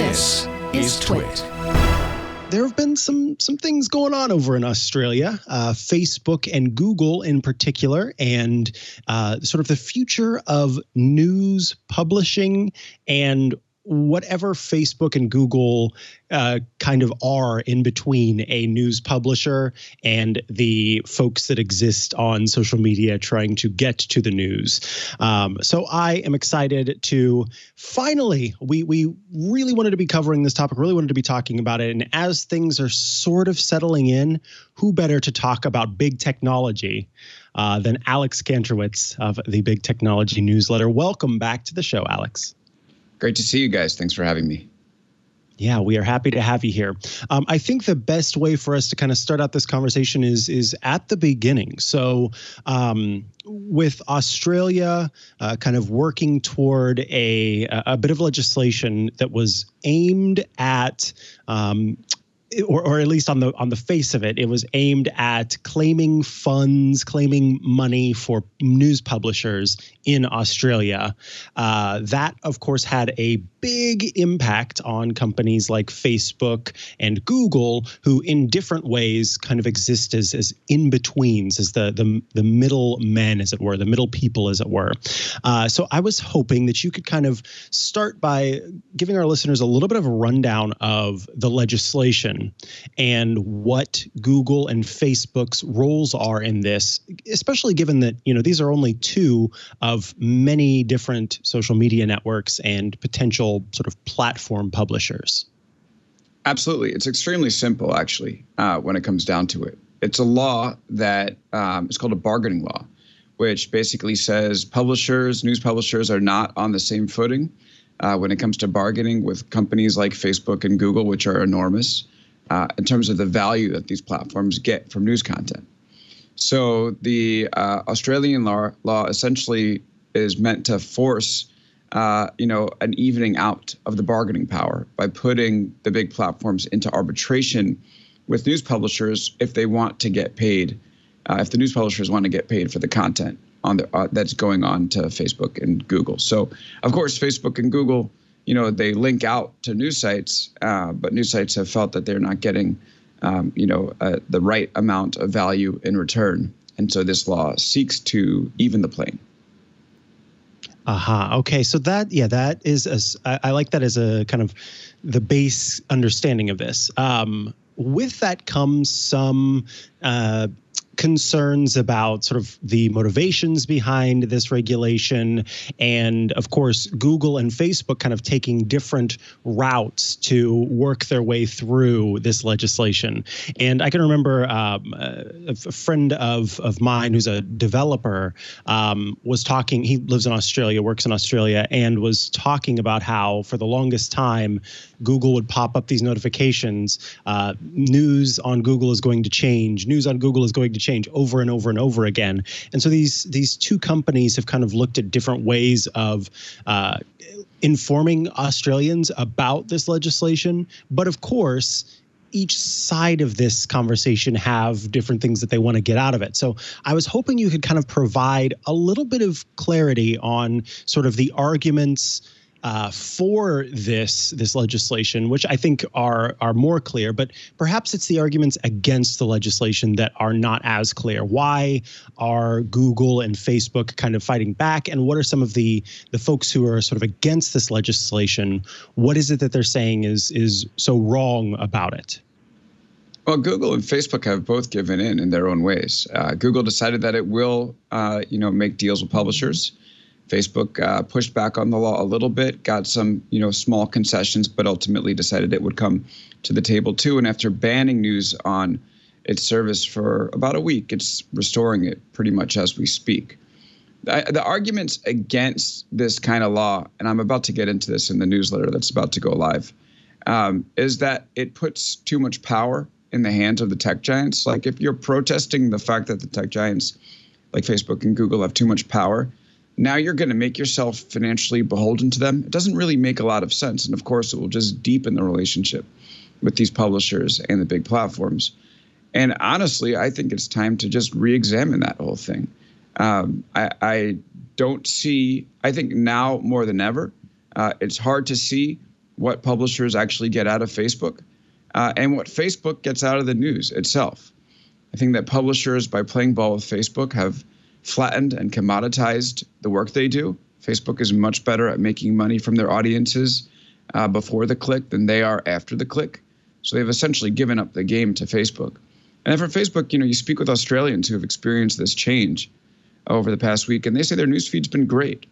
This is TWiT. There have been some things going on over in Australia, Facebook and Google in particular, and sort of the future of news publishing and whatever Facebook and Google kind of are in between a news publisher and the folks that exist on social media trying to get to the news. So I am excited to finally, we really wanted to be covering this topic, really wanted to be talking about it. And as things are sort of settling in, who better to talk about big technology than Alex Kantrowitz of the Big Technology newsletter. Welcome back to the show, Alex. Great to see you guys. Thanks for having me. Yeah, we are happy to have you here. I think the best way for us to kind of start out this conversation is at the beginning. So with Australia kind of working toward a bit of legislation that was aimed at or at least on the face of it, it was aimed at claiming funds, claiming money for news publishers in Australia. That, of course, had a big impact on companies like Facebook and Google, who in different ways kind of exist as in-betweens, as the middle men, as it were, the middle people, as it were. So I was hoping that you could kind of start by giving our listeners a little bit of a rundown of the legislation and what Google and Facebook's roles are in this, especially given that, these are only two of many different social media networks and potential sort of platform publishers. Absolutely. It's extremely simple, actually, when it comes down to it. It's a law that is called a bargaining law, which basically says news publishers are not on the same footing when it comes to bargaining with companies like Facebook and Google, which are enormous in terms of the value that these platforms get from news content. So the Australian law essentially is meant to force, an evening out of the bargaining power by putting the big platforms into arbitration with news publishers if they want to get paid, if the news publishers want to get paid for the content that's going on to Facebook and Google. So, of course, Facebook and Google, they link out to news sites, but news sites have felt that they're not getting, the right amount of value in return. And so this law seeks to even the playing. Okay. So that is, I like that as a kind of the base understanding of this. With that comes some concerns about sort of the motivations behind this regulation, and of course Google and Facebook kind of taking different routes to work their way through this legislation. And I can remember a friend of mine who's a developer was talking. He lives in Australia, works in Australia, and was talking about how for the longest time Google would pop up these notifications. News on Google is going to change. News on Google is going to change over and over and over again. And so these two companies have kind of looked at different ways of informing Australians about this legislation. But of course, each side of this conversation have different things that they want to get out of it. So I was hoping you could kind of provide a little bit of clarity on sort of the arguments for this legislation, which I think are more clear, but perhaps it's the arguments against the legislation that are not as clear. Why are Google and Facebook kind of fighting back? And what are some of the folks who are sort of against this legislation? What is it that they're saying is so wrong about it? Well, Google and Facebook have both given in their own ways. Google decided that it will, make deals with publishers. Facebook pushed back on the law a little bit, got some, small concessions, but ultimately decided it would come to the table too. And after banning news on its service for about a week, it's restoring it pretty much as we speak. The arguments against this kind of law, and I'm about to get into this in the newsletter that's about to go live, is that it puts too much power in the hands of the tech giants. Like if you're protesting the fact that the tech giants like Facebook and Google have too much power, now you're going to make yourself financially beholden to them. It doesn't really make a lot of sense. And of course, it will just deepen the relationship with these publishers and the big platforms. And honestly, I think it's time to just re-examine that whole thing. I don't see, I think now more than ever, it's hard to see what publishers actually get out of Facebook and what Facebook gets out of the news itself. I think that publishers, by playing ball with Facebook, have flattened and commoditized the work they do. Facebook is much better at making money from their audiences before the click than they are after the click. So they've essentially given up the game to Facebook. And then for Facebook, you speak with Australians who have experienced this change over the past week, and they say their newsfeed's been great.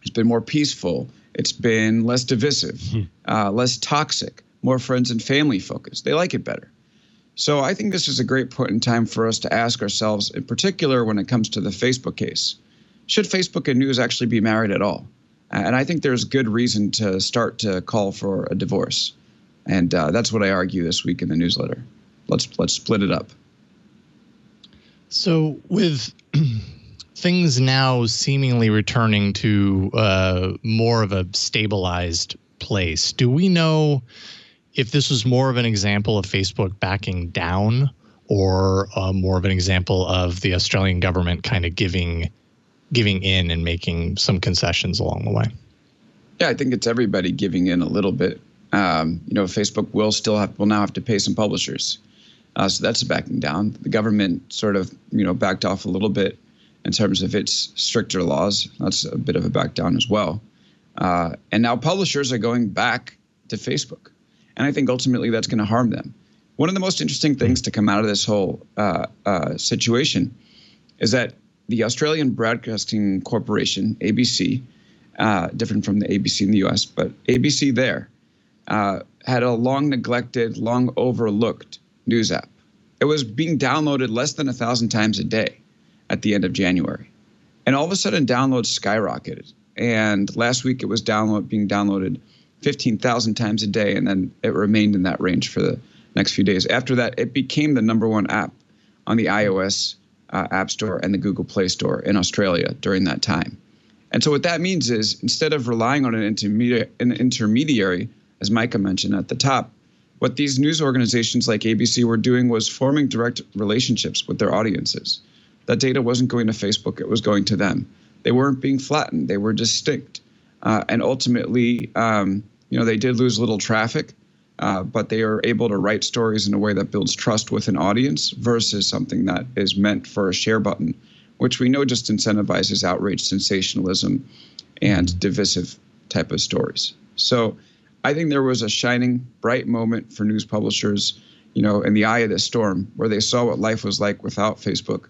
It's been more peaceful. It's been less divisive, less toxic, more friends and family focused. They like it better. So I think this is a great point in time for us to ask ourselves, in particular when it comes to the Facebook case, should Facebook and news actually be married at all? And I think there's good reason to start to call for a divorce. And that's what I argue this week in the newsletter. Let's split it up. So with things now seemingly returning to more of a stabilized place, do we know if this was more of an example of Facebook backing down or more of an example of the Australian government kind of giving in and making some concessions along the way? Yeah, I think it's everybody giving in a little bit. Facebook will now have to pay some publishers. So that's a backing down. The government sort of, backed off a little bit in terms of its stricter laws. That's a bit of a back down as well. And now publishers are going back to Facebook. And I think ultimately that's going to harm them. One of the most interesting things to come out of this whole situation is that the Australian Broadcasting Corporation, ABC, different from the ABC in the US, but ABC there, had a long neglected, long overlooked news app. It was being downloaded less than 1,000 times a day at the end of January. And all of a sudden, downloads skyrocketed. And last week, it was being downloaded 15,000 times a day, and then it remained in that range for the next few days. After that, it became the #1 app on the iOS App Store and the Google Play Store in Australia during that time. And so what that means is instead of relying on an intermediary, as Mikah mentioned at the top, what these news organizations like ABC were doing was forming direct relationships with their audiences. That data wasn't going to Facebook, it was going to them. They weren't being flattened, they were distinct. And ultimately, they did lose little traffic, but they are able to write stories in a way that builds trust with an audience versus something that is meant for a share button, which we know just incentivizes outrage, sensationalism, and divisive type of stories. So I think there was a shining, bright moment for news publishers, in the eye of the storm, where they saw what life was like without Facebook.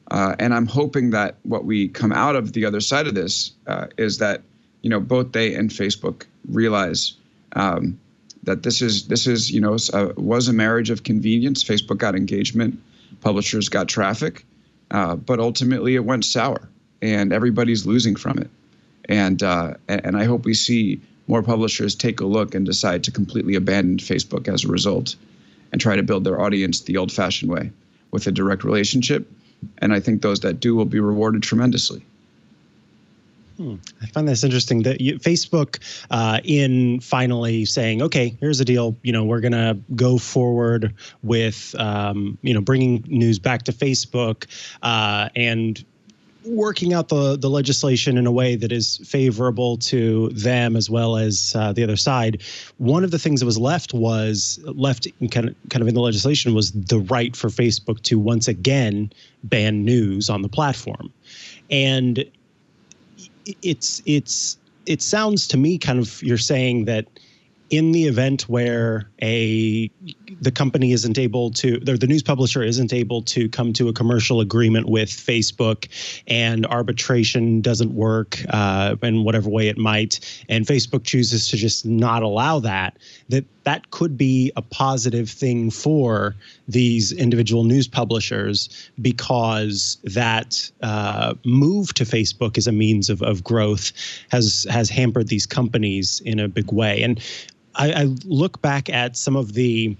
And I'm hoping that what we come out of the other side of this is that, both they and Facebook realize that this was a marriage of convenience. Facebook got engagement, publishers got traffic, but ultimately it went sour, and everybody's losing from it. And I hope we see more publishers take a look and decide to completely abandon Facebook as a result and try to build their audience the old-fashioned way with a direct relationship. And I think those that do will be rewarded tremendously. I find this interesting that Facebook, in finally saying, okay, here's the deal, we're going to go forward with, bringing news back to Facebook and working out the legislation in a way that is favorable to them as well as the other side. One of the things that was left in kind of in the legislation was the right for Facebook to once again ban news on the platform. And it sounds to me kind of, you're saying that in the event where the company isn't able to, the news publisher isn't able to come to a commercial agreement with Facebook, and arbitration doesn't work in whatever way it might, and Facebook chooses to just not allow that could be a positive thing for these individual news publishers, because that move to Facebook as a means of growth has hampered these companies in a big way. And I look back at some of the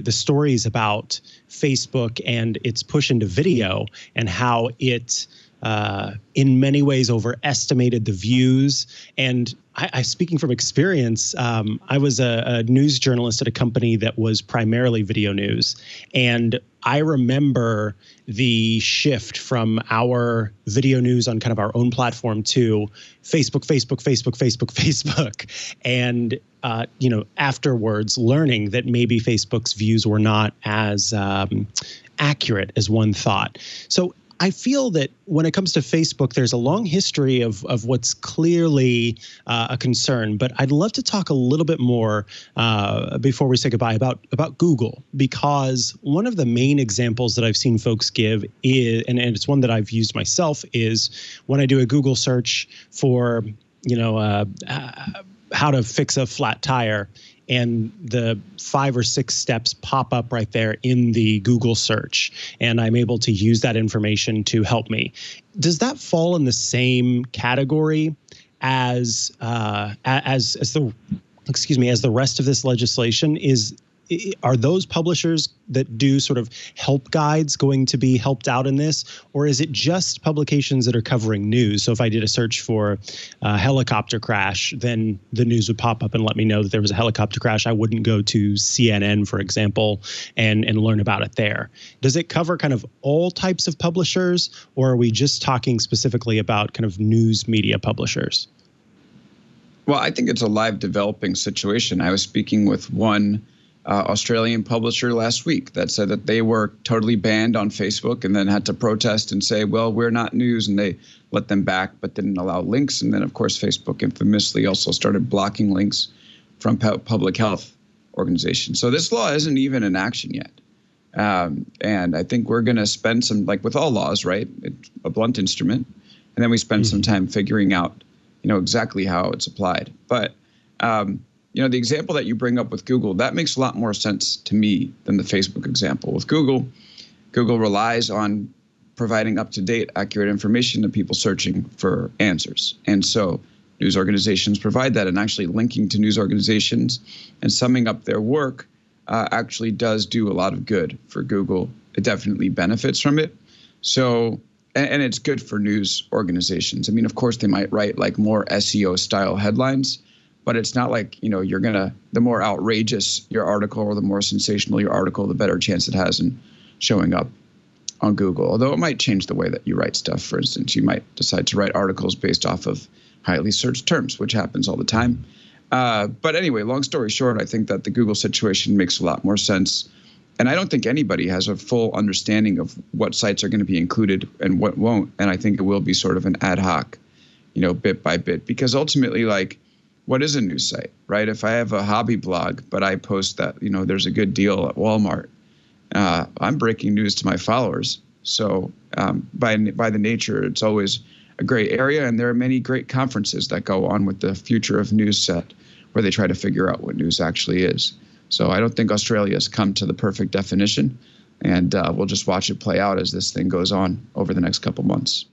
stories about Facebook and its push into video, and how it in many ways overestimated the views. And I speaking from experience, I was a news journalist at a company that was primarily video news. And I remember the shift from our video news on kind of our own platform to Facebook. And, afterwards learning that maybe Facebook's views were not as accurate as one thought. So I feel that when it comes to Facebook, there's a long history of what's clearly a concern. But I'd love to talk a little bit more before we say goodbye about Google, because one of the main examples that I've seen folks give is, and it's one that I've used myself, is when I do a Google search for, how to fix a flat tire, and the 5 or 6 steps pop up right there in the Google search, and I'm able to use that information to help me. Does that fall in the same category as the rest of this legislation? Are those publishers that do sort of help guides going to be helped out in this, or is it just publications that are covering news? So if I did a search for a helicopter crash, then the news would pop up and let me know that there was a helicopter crash. I wouldn't go to CNN, for example, and learn about it there. Does it cover kind of all types of publishers, or are we just talking specifically about kind of news media publishers? Well, I think it's a live developing situation. I was speaking with one Australian publisher last week that said that they were totally banned on Facebook and then had to protest and say, well, we're not news. And they let them back, but didn't allow links. And then, of course, Facebook infamously also started blocking links from public health organizations. So this law isn't even in action yet. And I think we're going to spend some, like with all laws, right? It's a blunt instrument. And then we spend some time figuring out, exactly how it's applied. But the example that you bring up with Google, that makes a lot more sense to me than the Facebook example. With Google relies on providing up-to-date, accurate information to people searching for answers. And so news organizations provide that, and actually linking to news organizations and summing up their work actually does do a lot of good for Google. It definitely benefits from it. So, and it's good for news organizations. I mean, of course, they might write like more SEO-style headlines, but it's not like, the more outrageous your article or the more sensational your article, the better chance it has in showing up on Google. Although it might change the way that you write stuff. For instance, you might decide to write articles based off of highly searched terms, which happens all the time. But anyway, long story short, I think that the Google situation makes a lot more sense. And I don't think anybody has a full understanding of what sites are going to be included and what won't. And I think it will be sort of an ad hoc, bit by bit, because ultimately, what is a news site, right? If I have a hobby blog, but I post that, there's a good deal at Walmart, I'm breaking news to my followers. So by the nature, it's always a gray area. And there are many great conferences that go on with the Future of News set where they try to figure out what news actually is. So I don't think Australia has come to the perfect definition. And we'll just watch it play out as this thing goes on over the next couple months.